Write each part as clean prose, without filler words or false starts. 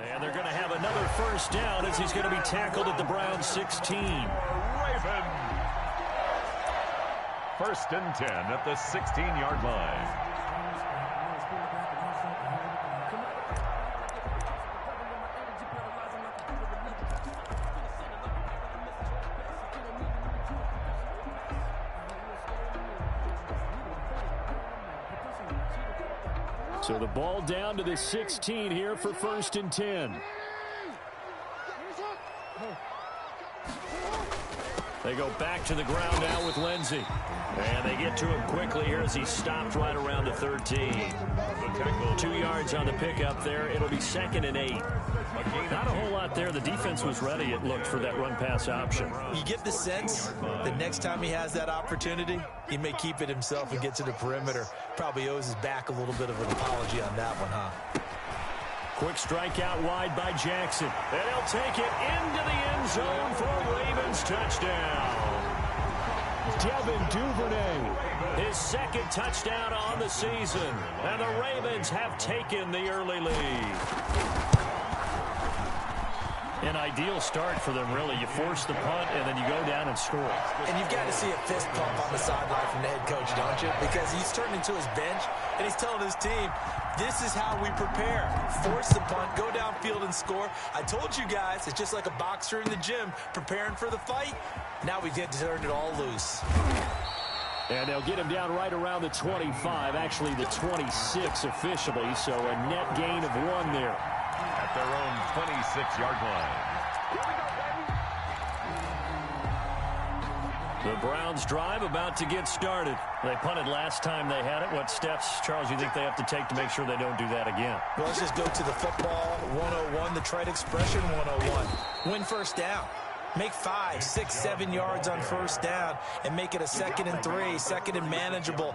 And they're going to have another first down as he's going to be tackled at the Browns 16. Raven. First and 10 at the 16-yard line. So the ball down to the 16 here for first and 10. They go back to the ground now with Lindsey. And they get to him quickly here as he stopped right around the 13. 2 yards on the pickup there. It'll be second and 8. Not a whole lot there. The defense was ready, it looked, for that run-pass option. You get the sense that next time he has that opportunity, he may keep it himself and get to the perimeter. Probably owes his back a little bit of an apology on that one, huh? Quick strike out wide by Jackson. And he'll take it into the end zone for a Ravens touchdown. Devin Duvernay, his second touchdown on the season. And the Ravens have taken the early lead. An ideal start for them, really. You force the punt, and then you go down and score. And you've got to see a fist pump on the sideline from the head coach, don't you? Because he's turned into his bench, and he's telling his team, this is how we prepare. Force the punt, go downfield and score. I told you guys, it's just like a boxer in the gym preparing for the fight. Now we get to turn it all loose. And they'll get him down right around the 25, actually the 26 officially, so a net gain of 1 there. At their own 26-yard line. The Browns drive about to get started. They punted last time they had it. What steps, Charles, you think they have to take to make sure they don't do that again? Well, let's just go to the football 101, the trite expression 101. Win first down. Make 5, 6, 7 yards on first down and make it a 2nd and 3, 2nd and manageable.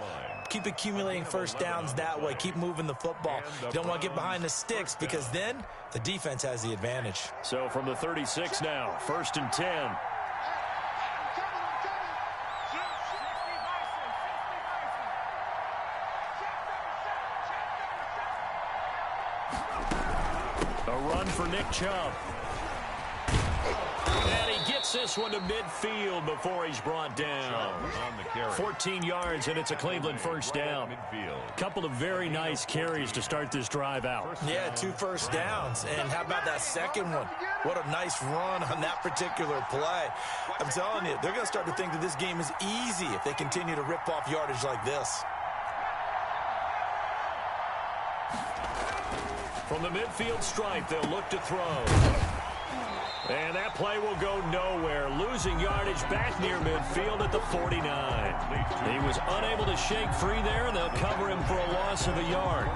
Keep accumulating first downs that way. Keep moving the football. You don't want to get behind the sticks because then the defense has the advantage. So from the 36 now, first and 10. A run for Nick Chubb. And he gets this one to midfield before he's brought down. 14 yards, and it's a Cleveland first down. Couple of very nice carries to start this drive out. Yeah, 2 first downs. And how about that second one? What a nice run on that particular play. I'm telling you, they're going to start to think that this game is easy if they continue to rip off yardage like this. From the midfield stripe, they'll look to throw. And that play will go nowhere. Losing yardage back near midfield at the 49. He was unable to shake free there, and they'll cover him for a loss of a yard.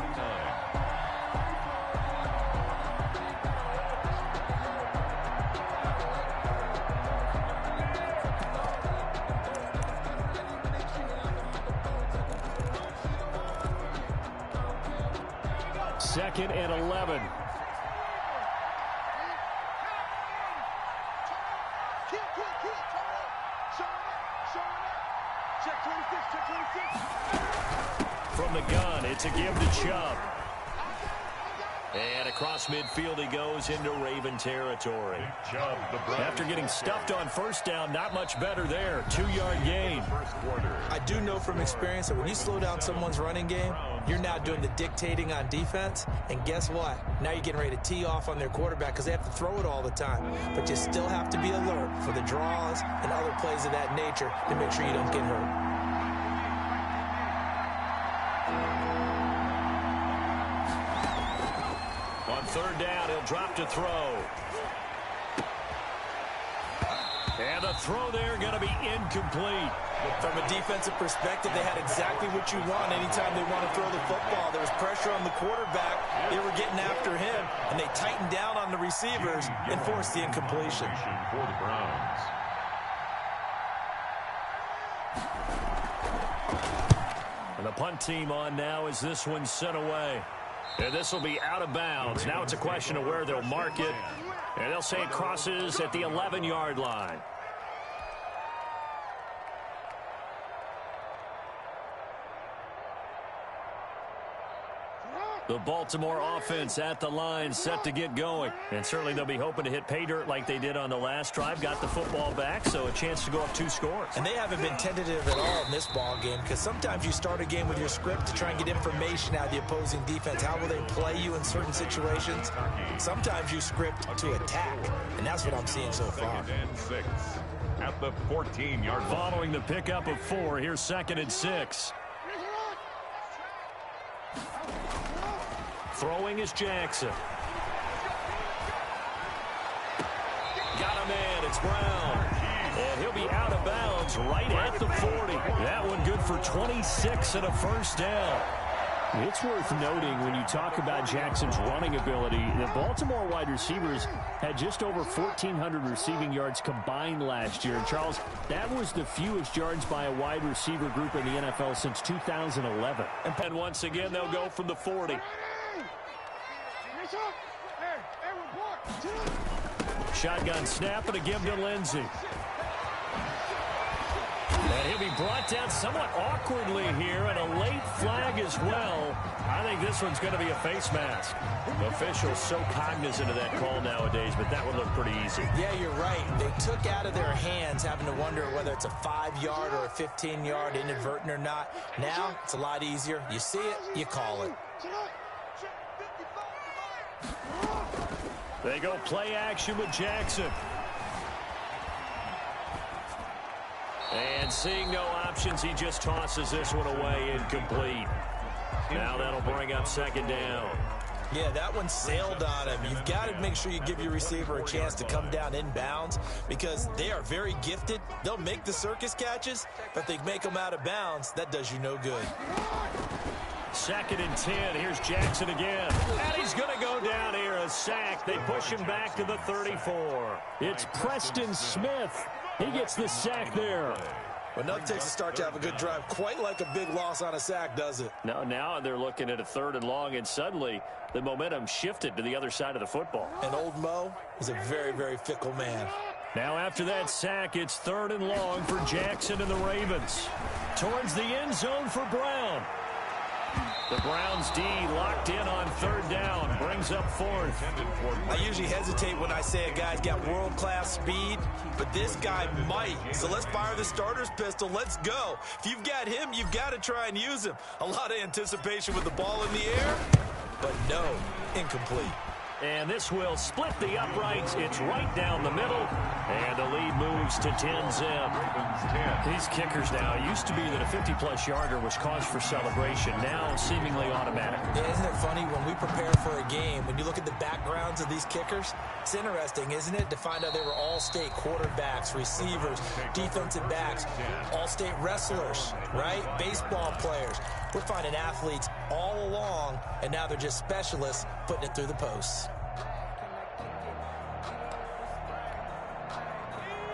Second and 11. From the gun, it's a give to Chubb. And across midfield he goes into Raven territory. After getting stuffed on first down, not much better there. 2-yard gain. I do know from experience that when you slow down someone's running game, you're now doing the dictating on defense. And guess what? Now you're getting ready to tee off on their quarterback because they have to throw it all the time. But you still have to be alert for the draws and other plays of that nature to make sure you don't get hurt. On third down, he'll drop to throw. And the throw there going to be incomplete. From a defensive perspective, they had exactly what you want anytime they want to throw the football. There was pressure on the quarterback. They were getting after him, and they tightened down on the receivers and forced the incompletion. For the Browns. And the punt team on now as this one's sent away. And this will be out of bounds. Now it's a question of where they'll mark it. And they'll say it crosses at the 11-yard line. The Baltimore offense at the line, set to get going. And certainly they'll be hoping to hit pay dirt like they did on the last drive. Got the football back, so a chance to go up 2 scores. And they haven't been tentative at all in this ball game, because sometimes you start a game with your script to try and get information out of the opposing defense. How will they play you in certain situations? Sometimes you script to attack, and that's what I'm seeing so far. 2nd and 6 at the 14-yard line. Following the pickup of 4, here's 2nd and 6. Throwing is Jackson. Got a man. It's Brown. And he'll be out of bounds right at the 40. That one good for 26 and a first down. It's worth noting when you talk about Jackson's running ability, the Baltimore wide receivers had just over 1,400 receiving yards combined last year. And Charles, that was the fewest yards by a wide receiver group in the NFL since 2011. And once again, they'll go from the 40. Shotgun snap and a give to Lindsey. And he'll be brought down somewhat awkwardly here, and a late flag as well. I think this one's going to be a face mask. Officials so cognizant of that call nowadays, but that would look pretty easy. Yeah, you're right. They took out of their hands having to wonder whether it's a 5-yard or a 15-yard, inadvertent or not. Now, it's a lot easier. You see it, you call it. They go play action with Jackson. And seeing no options, he just tosses this one away, incomplete. Now that'll bring up 2nd down. Yeah, that one sailed on him. You've got to make sure you give your receiver a chance to come down inbounds, because they are very gifted. They'll make the circus catches, but if they make them out of bounds, that does you no good. 2nd and 10. Here's Jackson again. And he's going to go down here. A sack. They push him back to the 34. It's Preston Smith. He gets the sack there. Well, nothing takes a start to have a good drive. Quite like a big loss on a sack, does it? No, now they're looking at a 3rd and long, and suddenly the momentum shifted to the other side of the football. And old Mo is a very, very fickle man. Now after that sack, it's 3rd and long for Jackson and the Ravens. Towards the end zone for Brown. The Browns D locked in on 3rd down. Brings up 4th. I usually hesitate when I say a guy's got world-class speed, but this guy might. So let's fire the starter's pistol. Let's go. If you've got him, you've got to try and use him. A lot of anticipation with the ball in the air, but no, incomplete. And this will split the uprights. It's right down the middle. And the lead moves to 10-zip. These kickers now, it used to be that a 50-plus yarder was cause for celebration. Now seemingly automatic. Yeah, isn't it funny when we prepare for a game, when you look at the backgrounds of these kickers, it's interesting, isn't it, to find out they were all-state quarterbacks, receivers, defensive backs, all-state wrestlers, right? Baseball players. We're finding athletes all along, and now they're just specialists putting it through the posts.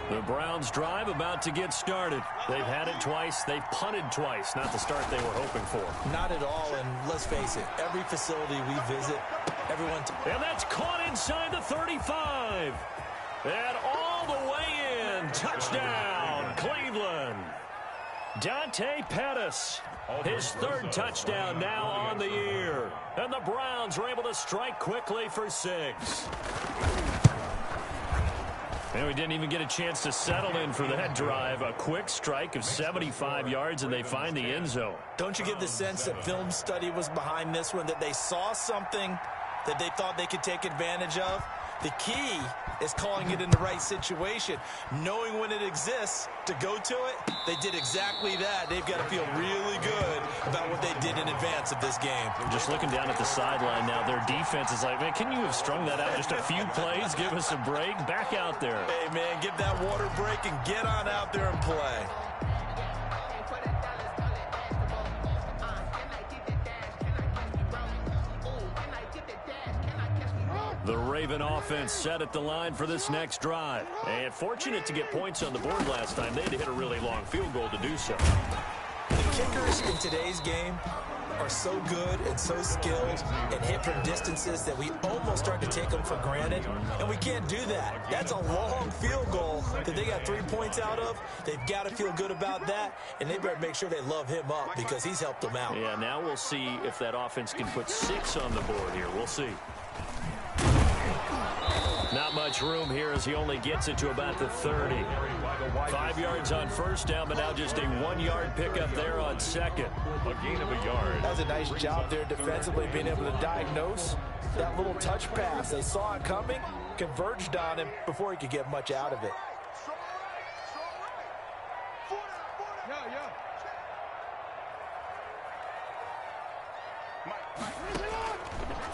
The Browns drive about to get started. They've had it twice. They've punted twice. Not the start they were hoping for. Not at all, and let's face it, every facility we visit, everyone... And that's caught inside the 35. And all the way in. Touchdown, Cleveland. Dante Pettis, his 3rd touchdown now on the year. And the Browns are able to strike quickly for 6. And we didn't even get a chance to settle in for that drive. A quick strike of 75 yards, and they find the end zone. Don't you get the sense that film study was behind this one, that they saw something that they thought they could take advantage of? The key is calling it in the right situation, knowing when it exists to go to it. They did exactly that. They've got to feel really good about what they did in advance of this game. Just looking down at the sideline now, their defense is like, man, can you have strung that out just a few plays? Give us a break. Back out there. Hey, man, get that water break and get on out there and play. The Raven offense set at the line for this next drive. And fortunate to get points on the board last time. They had to hit a really long field goal to do so. The kickers in today's game are so good and so skilled and hit from distances that we almost start to take them for granted, and we can't do that. That's a long field goal that they got 3 points out of. They've got to feel good about that, and they better make sure they love him up because he's helped them out. Yeah, now we'll see if that offense can put 6 on the board here. We'll see. Not much room here as he only gets it to about the 30. 5 yards on first down, but now just a 1-yard pickup there on second. A gain of a yard. That was a nice job there defensively, being able to diagnose that little touch pass. They saw it coming, converged on him before he could get much out of it.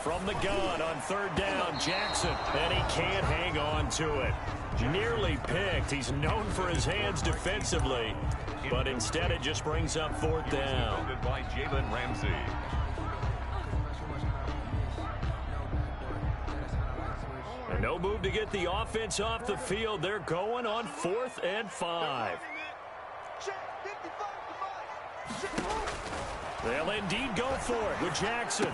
From the gun on third down, Jackson, and he can't hang on to it. Nearly picked. He's known for his hands defensively, but instead it just brings up fourth down. By Jalen Ramsey. And no move to get the offense off the field. They're going on 4th and 5. They'll indeed go for it with Jackson.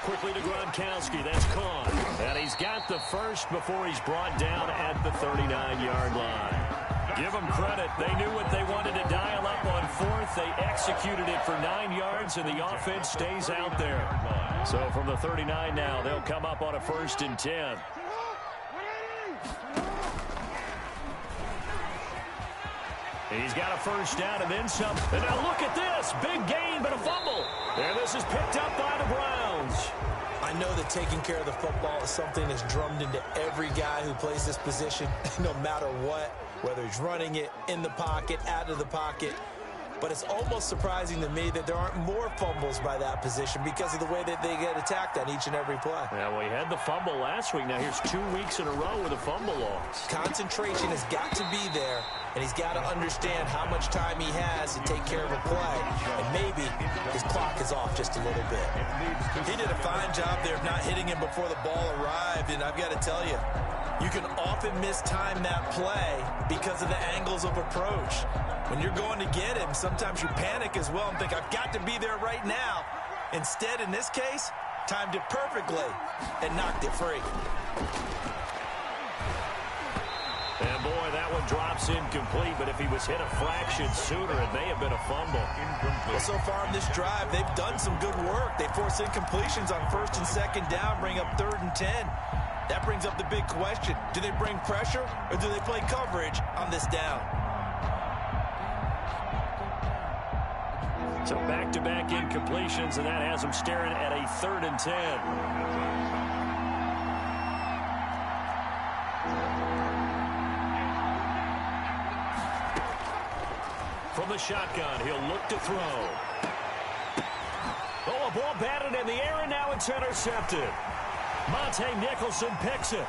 Quickly to Gronkowski. That's caught. And he's got the first before he's brought down at the 39-yard line. Give them credit. They knew what they wanted to dial up on 4th. They executed it for 9 yards, and the offense stays out there. So from the 39 now, they'll come up on a 1st and 10. He's got a first down and then some. And now look at this. Big gain, but a fumble. And this is picked up by the Browns. I know that taking care of the football is something that's drummed into every guy who plays this position, no matter what, whether he's running it, in the pocket, out of the pocket. But it's almost surprising to me that there aren't more fumbles by that position because of the way that they get attacked on each and every play. Yeah, well, he had the fumble last week. Now here's 2 weeks in a row with a fumble loss. Concentration has got to be there, and he's got to understand how much time he has to take care of a play. And maybe his clock is off just a little bit. He did a fine job there of not hitting him before the ball arrived, and I've got to tell you, you can often mistime that play because of the angles of approach. When you're going to get him, sometimes you panic as well and think, I've got to be there right now. Instead, in this case, timed it perfectly and knocked it free. And boy, that one drops incomplete, but if he was hit a fraction sooner, it may have been a fumble. Well, so far in this drive, they've done some good work. They force incompletions on 1st and 2nd down, bring up 3rd and 10. That brings up the big question. Do they bring pressure or do they play coverage on this down? So back-to-back incompletions, and that has them staring at a 3rd and 10. From the shotgun, he'll look to throw. Oh, a ball batted in the air, and now it's intercepted. Monte Nicholson picks it.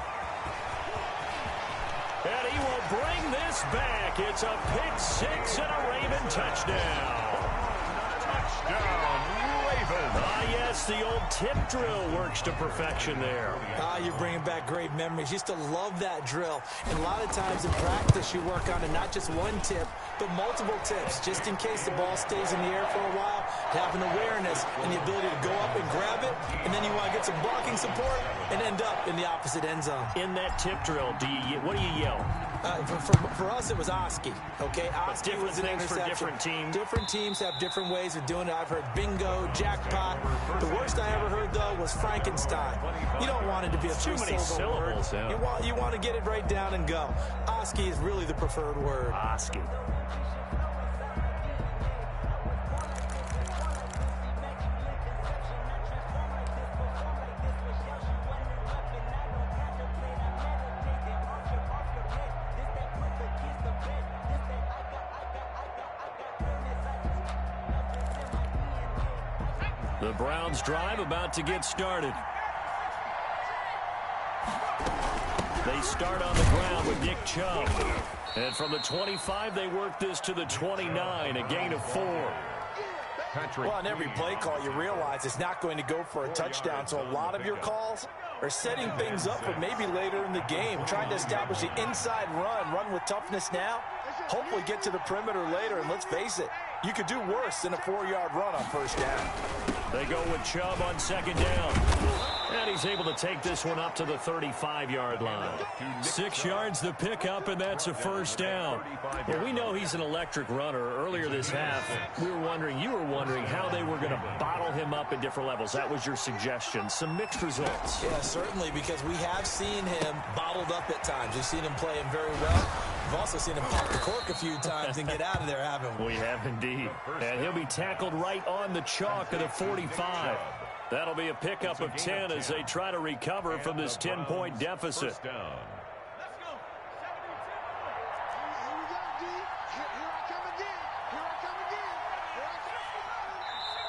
And he will bring this back. It's a pick 6 and a Raven touchdown. Yes, the old tip drill works to perfection there. You're bringing back great memories. Used to love that drill. And a lot of times in practice, you work on it, not just one tip, but multiple tips, just in case the ball stays in the air for a while, to have an awareness and the ability to go up and grab it, and then you want to get some blocking support and end up in the opposite end zone. In that tip drill, what do you yell? For us, it was Oski. Okay, Oski was an interception. For different teams. Different teams have different ways of doing it. I've heard bingo, jackpot. The worst I ever heard, though, was Frankenstein. You don't want it to be a too many syllables. Yeah. You want to get it right down and go. Oski is really the preferred word. Oski. The Browns drive about to get started. They start on the ground with Nick Chubb. And from the 25, they work this to the 29, a gain of 4. Well, on every play call, you realize it's not going to go for a touchdown. So a lot of your calls are setting things up for maybe later in the game, trying to establish the inside run with toughness now, hopefully get to the perimeter later. And let's face it, You could do worse than a 4-yard run on first down. They go with Chubb on second down. And he's able to take this one up to the 35-yard line. 6 yards the pickup, and that's a first down. Well, we know he's an electric runner. Earlier this half, you were wondering how they were going to bottle him up at different levels. That was your suggestion. Some mixed results. Yeah, certainly, because we have seen him bottled up at times. We've seen him playing very well. We've also seen him pop the cork a few times and get out of there, haven't we? We have indeed. And he'll be tackled right on the chalk of the 45. That'll be a pickup of 10 as they try to recover from this 10-point deficit.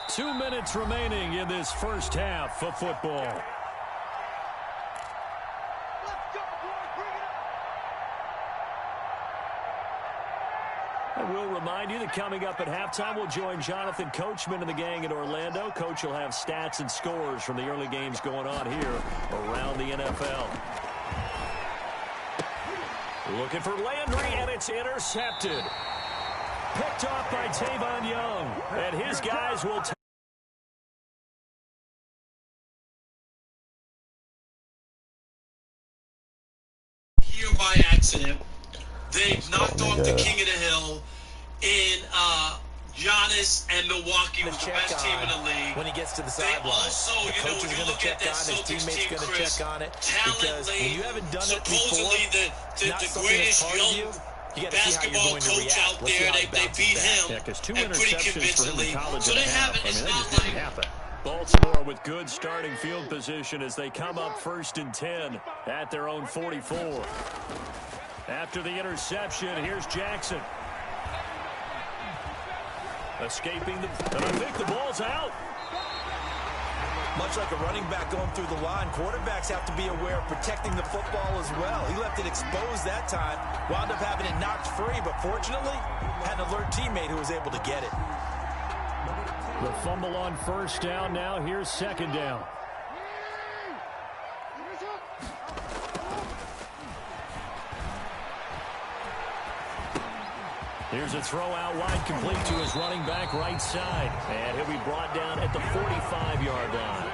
2 minutes remaining in this first half of football. And we'll remind you that coming up at halftime, we'll join Jonathan Coachman and the gang in Orlando. Coach will have stats and scores from the early games going on here around the NFL. Looking for Landry, and it's intercepted. Picked off by Tavon Young, and his guys will take. Here by accident. They've knocked off the king of the hill in Giannis, and Milwaukee was the best team in the league. When he gets to the sideline, also, when you look at that Celtics team, Chris, talent lead, you haven't done it before, supposedly the greatest young basketball coach out there. They beat him, yeah, 2 and pretty convincingly. So they haven't. It's not like happen. Baltimore with good starting field position as they come up 1st and 10 at their own 44. After the interception, here's Jackson. Escaping and I think the ball's out. Much like a running back going through the line, quarterbacks have to be aware of protecting the football as well. He left it exposed that time, wound up having it knocked free, but fortunately, had an alert teammate who was able to get it. The fumble on first down. Now here's second down. Here's a throw out wide, complete to his running back right side. And he'll be brought down at the 45-yard line.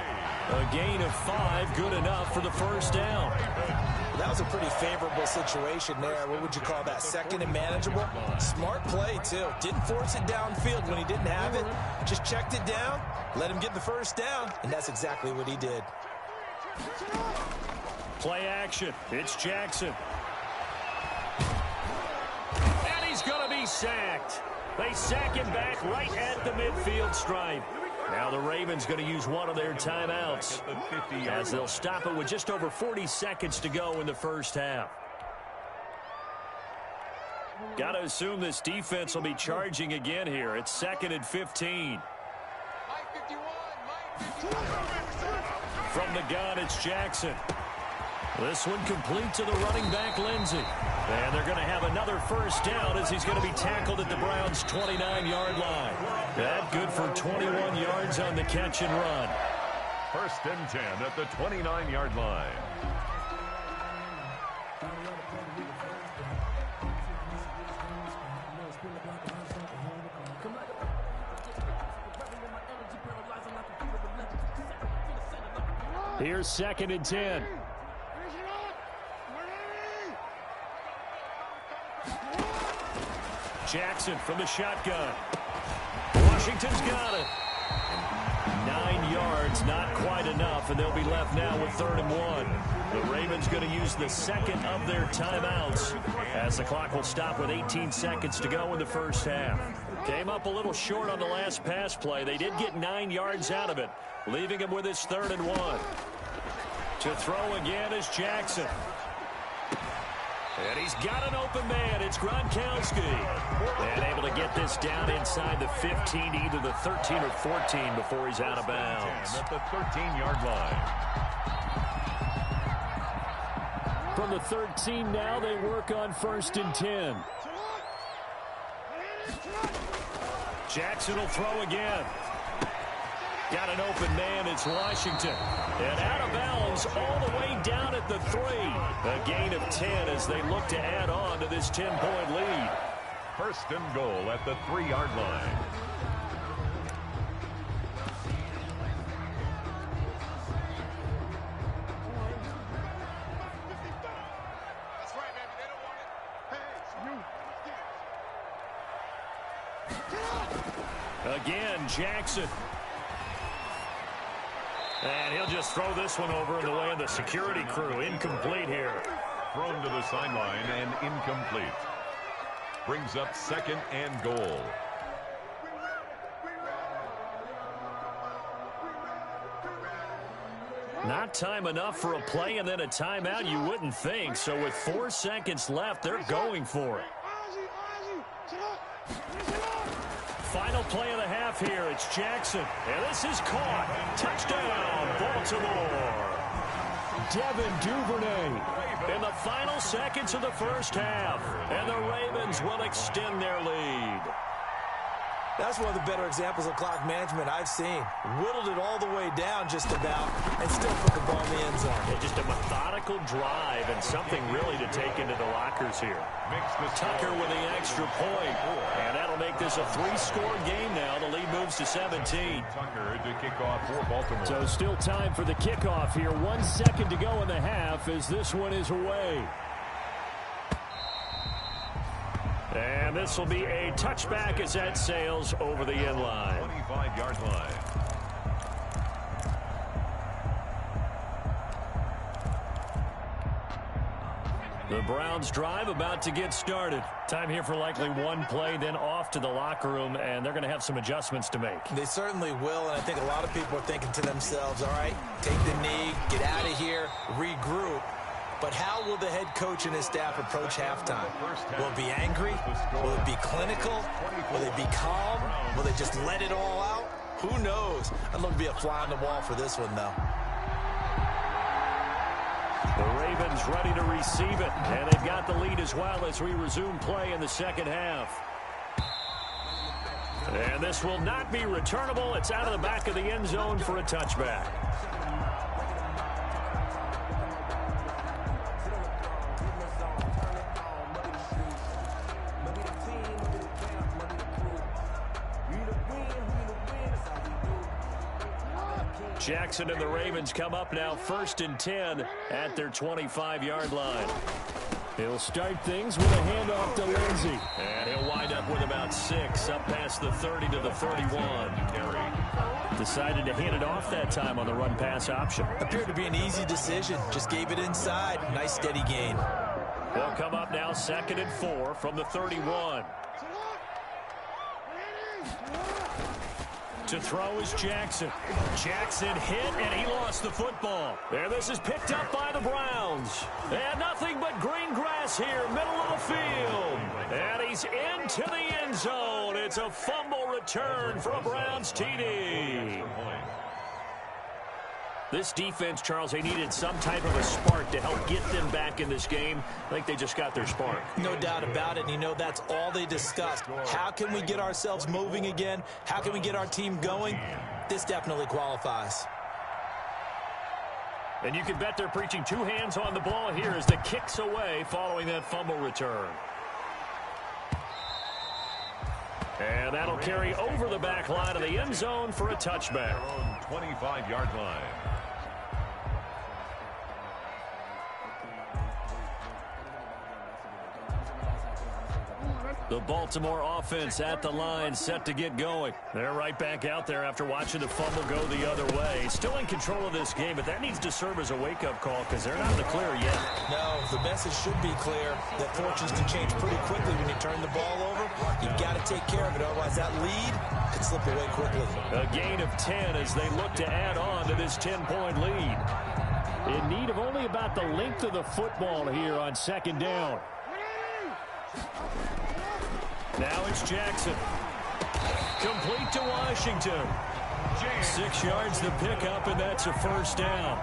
A gain of 5, good enough for the first down. Well, that was a pretty favorable situation there. What would you call that? Second and manageable? Smart play, too. Didn't force it downfield when he didn't have it. Just checked it down, let him get the first down, and that's exactly what he did. Play action. It's Jackson. He's going to be sacked. They sack him back right at the midfield stripe. Now the Ravens going to use one of their timeouts as they'll stop it with just over 40 seconds to go in the first half. Got to assume this defense will be charging again here. It's 2nd and 15. From the gun, it's Jackson. This one complete to the running back, Lindsey. And they're going to have another first down as he's going to be tackled at the Browns' 29-yard line. That good for 21 yards on the catch and run. 1st and 10 at the 29-yard line. Here's 2nd and 10. Jackson from the shotgun. Washington's got it. 9 yards, not quite enough, and they'll be left now with 3rd and 1. The Ravens going to use the second of their timeouts as the clock will stop with 18 seconds to go in the first half. Came up a little short on the last pass play. They did get 9 yards out of it, leaving him with his 3rd and 1. To throw again is Jackson. And he's got an open man. It's Gronkowski. And able to get this down inside the 15, either the 13 or 14 before he's out of bounds. At the 13-yard line. From the 13 now, they work on 1st and 10. Jackson will throw again. Got an open man, it's Washington. And out of bounds all the way down at the 3. A gain of 10 as they look to add on to this 10-point lead. First and goal at the 3-yard line. Again, Jackson. And he'll just throw this one over in the way of the security crew. Incomplete here. Thrown to the sideline and incomplete. Brings up second and goal. Not time enough for a play and then a timeout, you wouldn't think. So with 4 seconds left, they're going for it. Final play of the half here. It's Jackson. And this is caught. Touchdown, Baltimore. Devin Duvernay in the final seconds of the first half. And the Ravens will extend their lead. That's one of the better examples of clock management I've seen. Whittled it all the way down just about and still put the ball in the end zone. Yeah, just a methodical drive and something really to take into the lockers here. Tucker with the extra point. And that'll make this a 3-score game now. The lead moves to 17. Tucker to kick off for Baltimore. So still time for the kickoff here. 1 second to go in the half as this one is away. And this will be a touchback as that sails over the end line. 25-yard line. The Browns drive about to get started. Time here for likely one play, then off to the locker room, and they're going to have some adjustments to make. They certainly will, and I think a lot of people are thinking to themselves, all right, take the knee, get out of here, regroup. But how will the head coach and his staff approach halftime? Will it be angry? Will it be clinical? Will they be calm? Will they just let it all out? Who knows? I'd love to be a fly on the wall for this one, though. The Ravens ready to receive it, and they've got the lead as well as we resume play in the second half. And this will not be returnable. It's out of the back of the end zone for a touchback. Jackson and the Ravens come up now 1st and 10 at their 25-yard line. He'll start things with a handoff to Lindsey. And he'll wind up with about 6 up past the 30 to the 31. Decided to hand it off that time on the run-pass option. Appeared to be an easy decision. Just gave it inside. Nice steady gain. They'll come up now 2nd and 4 from the 31. To throw is Jackson. Jackson hit, and he lost the football. And this is picked up by the Browns. And nothing but green grass here, middle of the field. And he's into the end zone. It's a fumble return for a Browns TD. This defense, Charles, they needed some type of a spark to help get them back in this game. I think they just got their spark. No doubt about it, and you know that's all they discussed. How can we get ourselves moving again? How can we get our team going? This definitely qualifies. And you can bet they're preaching 2 hands on the ball here as the kick's away following that fumble return. And that'll carry over the back line of the end zone for a touchback. 25-yard line. The Baltimore offense at the line, set to get going. They're right back out there after watching the fumble go the other way. Still in control of this game, but that needs to serve as a wake-up call because they're not in the clear yet. No, the message should be clear that fortunes can change pretty quickly when you turn the ball over. You've got to take care of it, otherwise that lead could slip away quickly. A gain of 10 as they look to add on to this 10-point lead. In need of only about the length of the football here on 2nd down. Now it's Jackson. Complete to Washington. 6 yards the pickup, and that's a first down.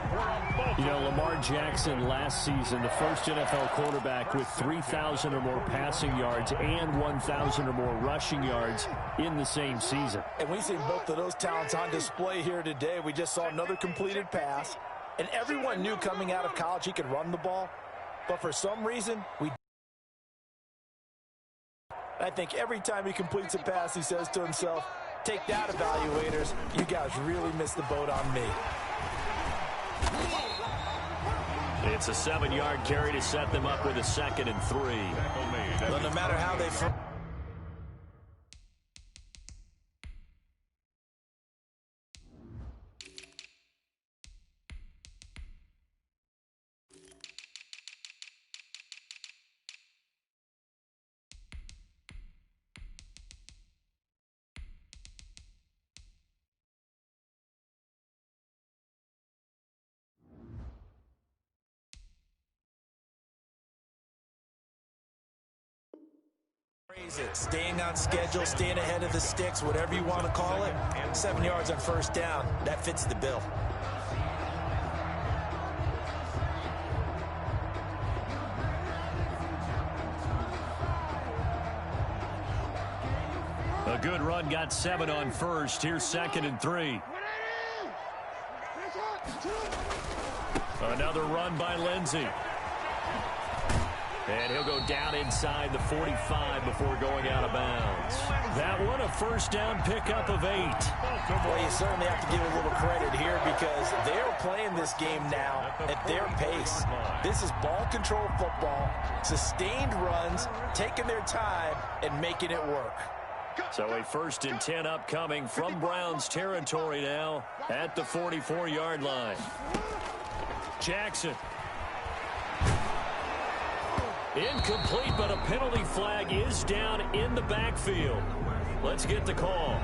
You know, Lamar Jackson last season, the first NFL quarterback with 3,000 or more passing yards and 1,000 or more rushing yards in the same season. And we see both of those talents on display here today. We just saw another completed pass, and everyone knew coming out of college he could run the ball. But for some reason, I think every time he completes a pass, he says to himself, take that, evaluators. You guys really missed the boat on me. It's a 7-yard carry to set them up with a 2nd and 3. Well, no matter how they... it. Staying on schedule, staying ahead of the sticks, whatever you want to call it. 7 yards on first down. That fits the bill. A good run got 7 on first. Here's 2nd and 3. Another run by Lindsey. And he'll go down inside the 45 before going out of bounds. That one, a first down pickup of 8. Well, you certainly have to give a little credit here because they're playing this game now at their pace. This is ball control football, sustained runs, taking their time, and making it work. So a 1st and 10 upcoming from Browns territory now at the 44-yard line. Jackson. Incomplete, but a penalty flag is down in the backfield. Let's get the call.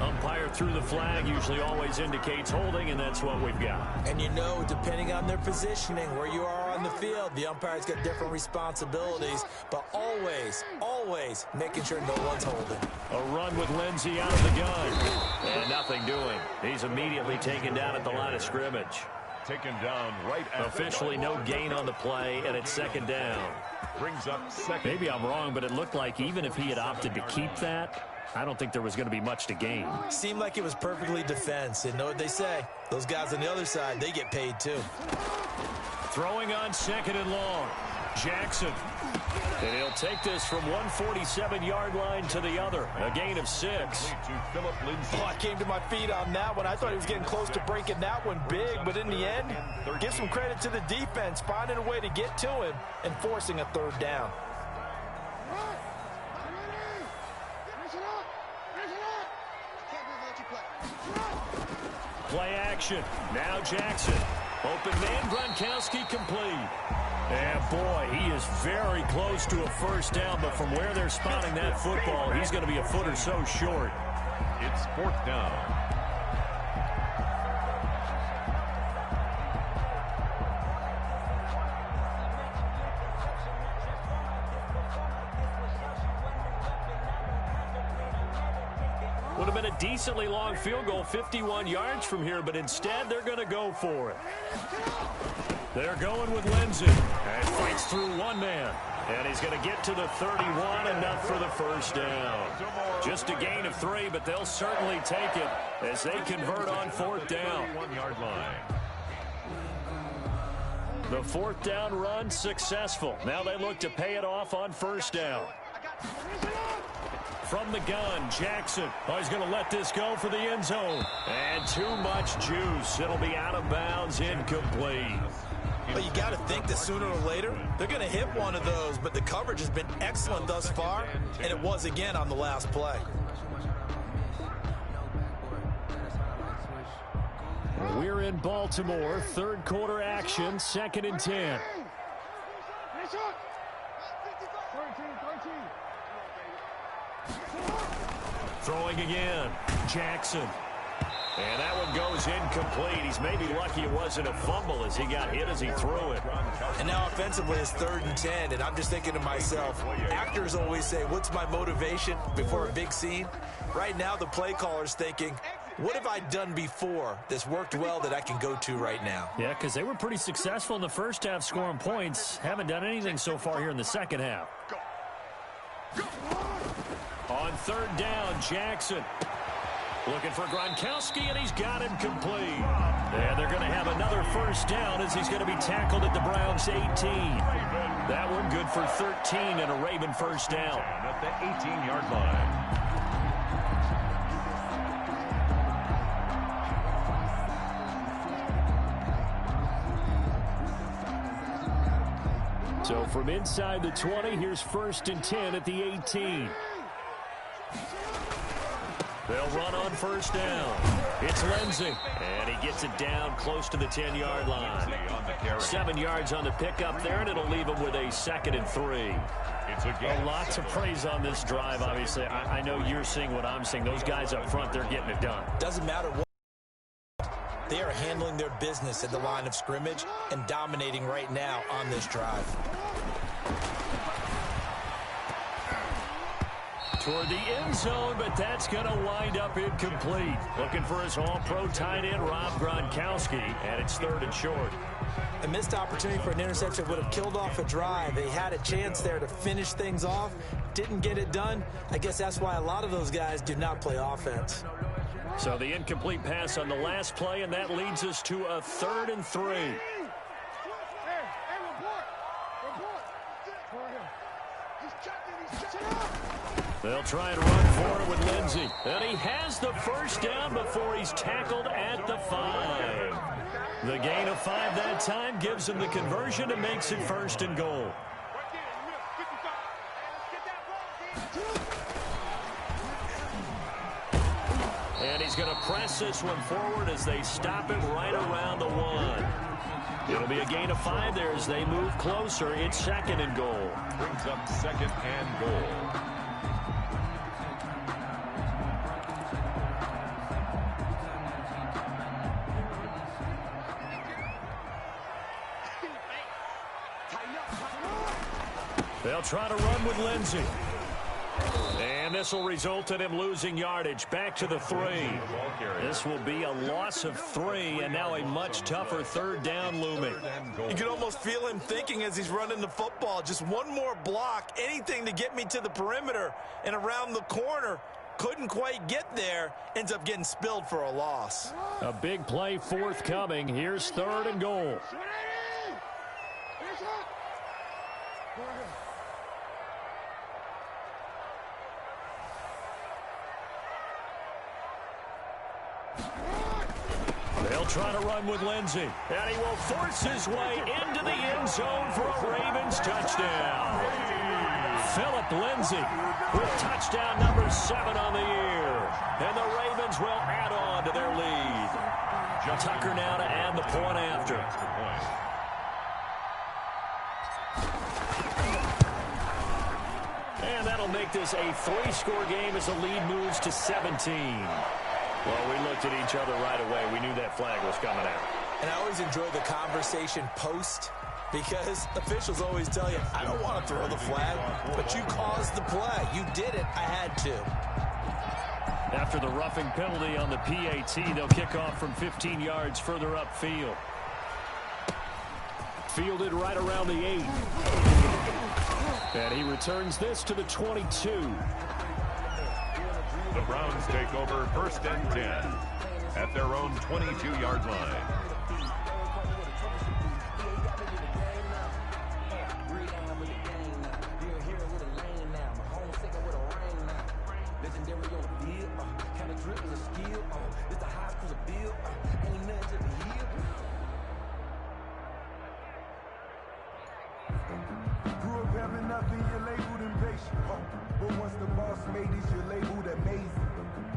Umpire threw the flag, usually always indicates holding, and that's what we've got. And you know, depending on their positioning, where you are on the field, the umpire's got different responsibilities, but always making sure no one's holding. A run with Lindsey out of the gun. And nothing doing. He's immediately taken down at the line of scrimmage. Taken down right at officially no gain on the play, and it's 2nd down. Brings up 2nd. Maybe I'm wrong, but it looked like even if he had opted to keep that, I don't think there was going to be much to gain. Seemed like it was perfectly defense. And know what they say? Those guys on the other side, they get paid too. Throwing on 2nd and long. Jackson. And he'll take this from 147-yard line to the other. A gain of 6. Oh, I came to my feet on that one. I thought he was getting close to breaking that one big, but in the end, give some credit to the defense, finding a way to get to him and forcing a 3rd down. Play action. Now Jackson. Open man, Gronkowski complete. And boy, he is very close to a 1st down, but from where they're spotting that football, he's going to be a foot or so short. It's 4th down. Would have been a decently long field goal, 51 yards from here, but instead they're going to go for it. They're going with Lindsey. And fights through one man. And he's going to get to the 31, enough for the 1st down. Just a gain of 3, but they'll certainly take it as they convert on 4th down. 1-yard line. The 4th down run successful. Now they look to pay it off on 1st down. From the gun, Jackson. Oh, he's going to let this go for the end zone. And too much juice. It'll be out of bounds, incomplete. But you got to think that sooner or later, they're going to hit one of those. But the coverage has been excellent thus far, and it was again on the last play. We're in Baltimore. 3rd quarter action, 2nd and 10. Throwing again. Jackson. And that one goes incomplete. He's maybe lucky it wasn't a fumble as he got hit as he threw it. And now offensively it's 3rd and 10, and I'm just thinking to myself, actors always say, what's my motivation before a big scene? Right now the play caller's thinking, what have I done before that's worked well that I can go to right now? Yeah, because they were pretty successful in the first half scoring points. Haven't done anything so far here in the second half. On 3rd down, Jackson. Looking for Gronkowski, and he's got him complete. And they're going to have another 1st down as he's going to be tackled at the Browns' 18. That one good for 13 and a Raven first down. At the 18-yard line. So from inside the 20, here's 1st and 10 at the 18. They'll run on first down. It's Lindsey. And he gets it down close to the 10-yard line. 7 yards on the pickup there, and it'll leave him with a 2nd and 3. A lot to praise on this drive, obviously. I know you're seeing what I'm seeing. Those guys up front, they're getting it done. Doesn't matter what. They are handling their business at the line of scrimmage and dominating right now on this drive. Toward the end zone, but that's going to wind up incomplete. Looking for his all-pro tight end, Rob Gronkowski, and it's 3rd and short. A missed opportunity for an interception would have killed off a drive. They had a chance there to finish things off, didn't get it done. I guess that's why a lot of those guys do not play offense. So the incomplete pass on the last play, and that leads us to a 3rd and 3. They'll try and run for it with Lindsey. And he has the first down before he's tackled at the 5. The gain of 5 that time gives him the conversion and makes it 1st and goal. And he's going to press this one forward as they stop him right around the 1. It'll be a gain of 5 there as they move closer. It's 2nd and goal. Brings up 2nd and goal. They'll try to run with Lindsey. And this will result in him losing yardage. Back to the 3. This will be a loss of 3, and now a much tougher 3rd down looming. You can almost feel him thinking as he's running the football. Just one more block, anything to get me to the perimeter and around the corner. Couldn't quite get there. Ends up getting spilled for a loss. A big play forthcoming. Here's 3rd and goal. They'll try to run with Lindsey. And he will force his way into the end zone for a Ravens touchdown. Philip Lindsey with touchdown number 7 on the year. And the Ravens will add on to their lead. Tucker now to add the point after. And that'll make this a 3-score game as the lead moves to 17. Well, we looked at each other right away. We knew that flag was coming out. And I always enjoy the conversation post because officials always tell you, I don't want to throw the flag, but you caused the play. You did it. I had to. After the roughing penalty on the PAT, they'll kick off from 15 yards further upfield. Fielded right around the 8. And he returns this to the 22. The Browns take over 1st and 10 at their own 22-yard line. Grew up having nothing, you're labeled impatient. But once the boss made it, you're labeled amazing.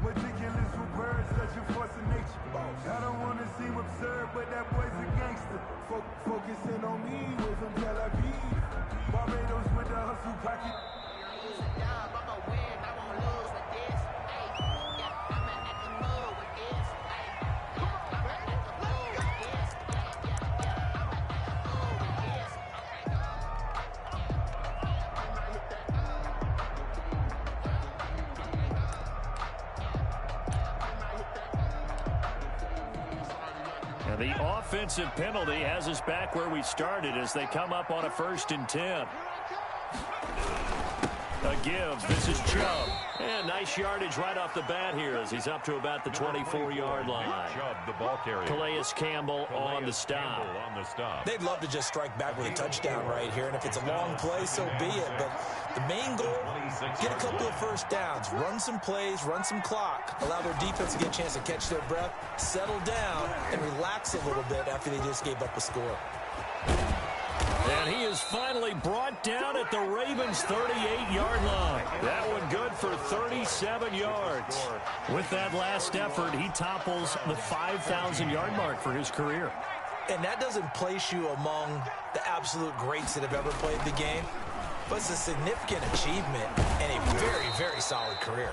Meticulous with words, such a force of nature. I don't want to seem absurd, but that boy's a gangster. Focusing on me, way from Tel Aviv. Barbados with the hustle pocket. The offensive penalty has us back where we started as they come up on a 1st and 10. A give. This is Chubb. And nice yardage right off the bat here as he's up to about the 24-yard line. Chubb, the ball carrier. Calais Campbell on the stop. They'd love to just strike back with a touchdown right here, and if it's a long play, so be it. But the main goal, get a couple of first downs, run some plays, run some clock, allow their defense to get a chance to catch their breath, settle down, and relax a little bit after they just gave up a score. And he is finally brought down at the Ravens' 38-yard line. That one good for 37 yards. With that last effort, he topples the 5,000-yard mark for his career. And that doesn't place you among the absolute greats that have ever played the game, but it's a significant achievement and a very, very solid career.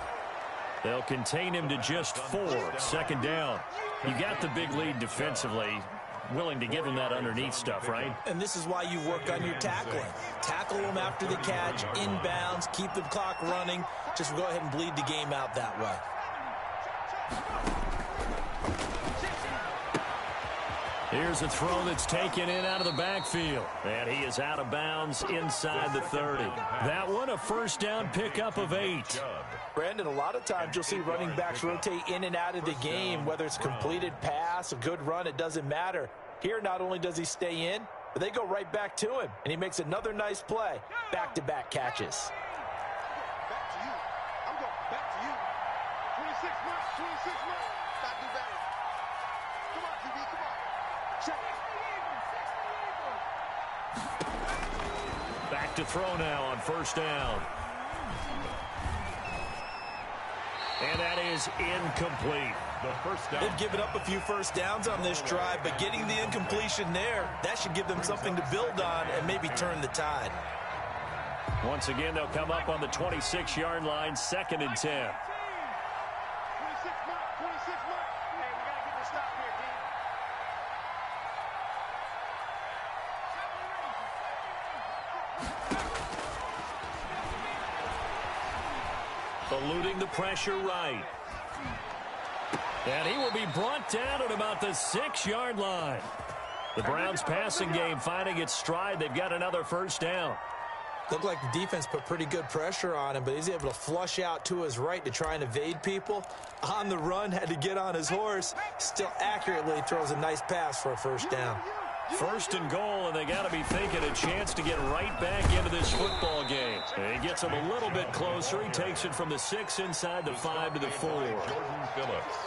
They'll contain him to just 4, second down. You got the big lead defensively. Willing to give him that underneath stuff, right? And this is why you work on your tackling. Tackle them after the catch, inbounds, keep the clock running. Just go ahead and bleed the game out that way. Here's a throw that's taken in out of the backfield. And he is out of bounds inside the 30. That one, a first down pickup of 8. Brandon, a lot of times you'll see running backs rotate in and out of the game, whether it's a completed pass, a good run, it doesn't matter. Here, not only does he stay in, but they go right back to him, and he makes another nice play. Back-to-back catches. Back to you. I'm going back to you. 26 months, 26 months. Gotta do better. Come on, TV, come on. Check. Back to throw now on first down. And that is incomplete. The first down. They've given up a few first downs on this drive, but getting the incompletion there, that should give them something to build on and maybe turn the tide. Once again, they'll come up on the 26-yard line, 2nd and 10. 26 months, 26 months. Hey, we gotta get this stop here, D. Eluding the pressure right. And he will be brought down at about the 6-yard line. The Browns passing game finding its stride. They've got another first down. Looked like the defense put pretty good pressure on him, but he's able to flush out to his right to try and evade people. On the run, had to get on his horse. Still accurately throws a nice pass for a first down. First and goal, and they got to be thinking a chance to get right back into this football game. And he gets him a little bit closer. He takes it from the 6 inside the 5 to the 4.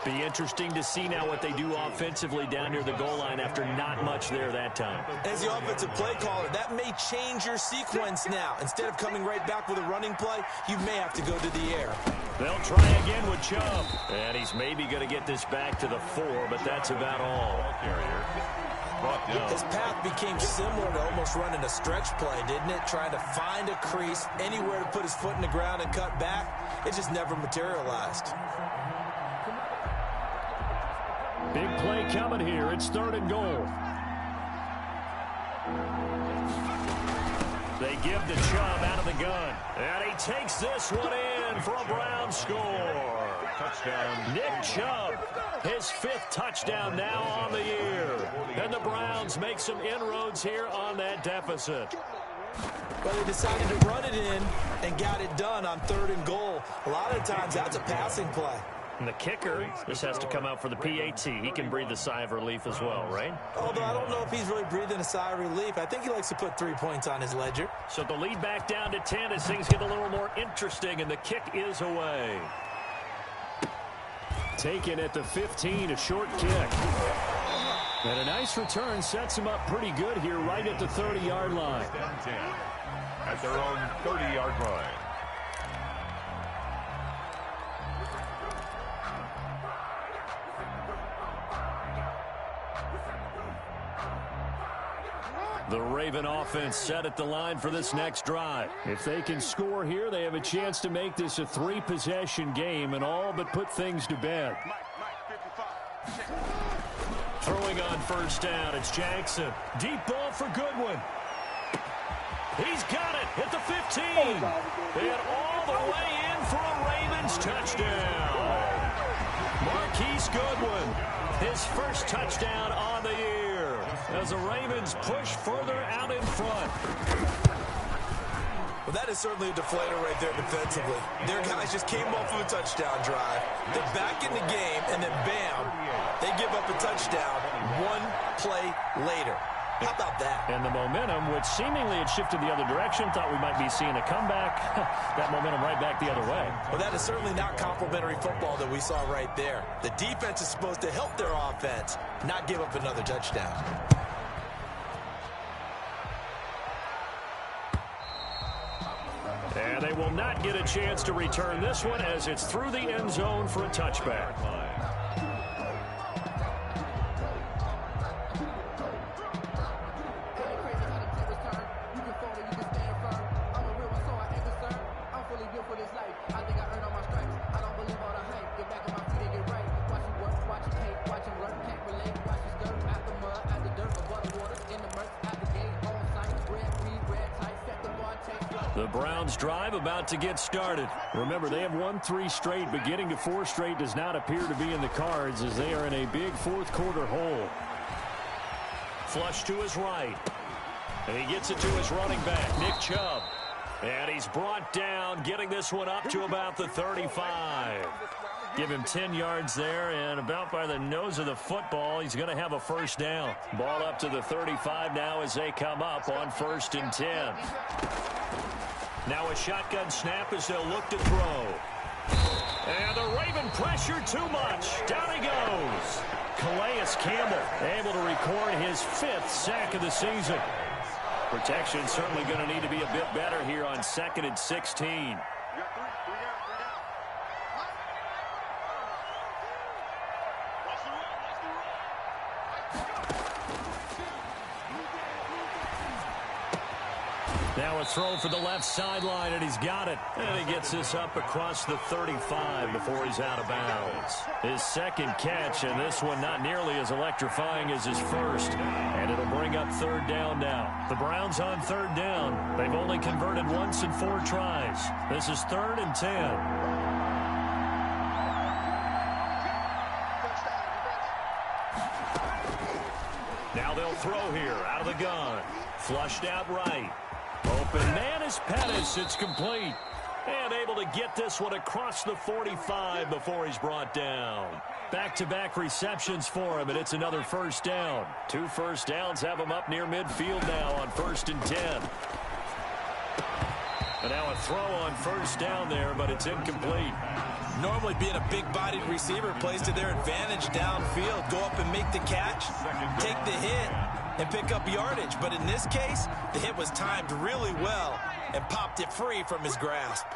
Be interesting to see now what they do offensively down near the goal line after not much there that time. As the offensive play caller, that may change your sequence now. Instead of coming right back with a running play, you may have to go to the air. They'll try again with Chubb. And he's maybe going to get this back to the 4, but that's about all. His path became similar to almost running a stretch play, didn't it? Trying to find a crease, anywhere to put his foot in the ground and cut back. It just never materialized. Big play coming here. It's 3rd and goal. They give to Chubb out of the gun. And he takes this one in for a Brown score. Touchdown. Nick Chubb, his 5th touchdown now on the year. And the Browns make some inroads here on that deficit. Well, they decided to run it in and got it done on 3rd and goal. A lot of times that's a passing play. And the kicker, this has to come out for the PAT. He can breathe a sigh of relief as well, right? Although I don't know if he's really breathing a sigh of relief. I think he likes to put 3 points on his ledger. So the lead back down to 10 as things get a little more interesting, and the kick is away. Taken at the 15, a short kick. And a nice return sets him up pretty good here right at the 30-yard line. 10 at their own 30-yard line. The Raven offense set at the line for this next drive. If they can score here, they have a chance to make this a 3-possession game and all but put things to bed. Throwing on first down, it's Jackson. Deep ball for Goodwin. He's got it at the 15. And all the way in for a Ravens touchdown. Marquise Goodwin, his first touchdown on the year, as the Ravens push further out in front. Well, that is certainly a deflator right there defensively. Their guys just came off of a touchdown drive. They're back in the game, and then bam, they give up a touchdown one play later. How about that? And the momentum, which seemingly had shifted the other direction, thought we might be seeing a comeback. That momentum right back the other way. Well, that is certainly not complimentary football that we saw right there. The defense is supposed to help their offense, not give up another touchdown. And they will not get a chance to return this one as it's through the end zone for a touchback. The Browns drive about to get started. Remember, they have won 3 straight, but getting to 4 straight does not appear to be in the cards as they are in a big fourth quarter hole. Flush to his right. And he gets it to his running back, Nick Chubb. And he's brought down, getting this one up to about the 35. Give him 10 yards there, and about by the nose of the football, he's going to have a first down. Ball up to the 35 now as they come up on 1st and 10. Now a shotgun snap as they'll look to throw. And the Raven pressure too much. Down he goes. Calais Campbell able to record his 5th sack of the season. Protection certainly going to need to be a bit better here on 2nd and 16. Now a throw for the left sideline, and he's got it. And he gets this up across the 35 before he's out of bounds. His 2nd catch, and this one not nearly as electrifying as his first. And it'll bring up 3rd down now. The Browns on 3rd down. They've only converted once in 4 tries. This is 3rd and 10. Now they'll throw here out of the gun. Flushed out right. Open man is Pettis. It's complete. And able to get this one across the 45 before he's brought down. Back-to-back receptions for him, and it's another first down. 2 first downs have him up near midfield now on 1st and 10. And now a throw on 1st down there, but it's incomplete. Normally being a big-bodied receiver plays to their advantage downfield. Go up and make the catch, take the hit, and pick up yardage. But in this case, the hit was timed really well and popped it free from his grasp.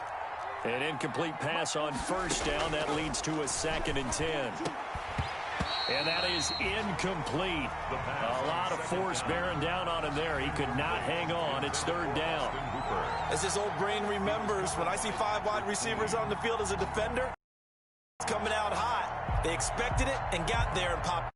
An incomplete pass on 1st down. That leads to a 2nd and 10. And that is incomplete. A lot of force bearing down on him there. He could not hang on. It's 3rd down. As his old brain remembers, when I see 5 wide receivers on the field as a defender, it's coming out hot. They expected it and got there and popped.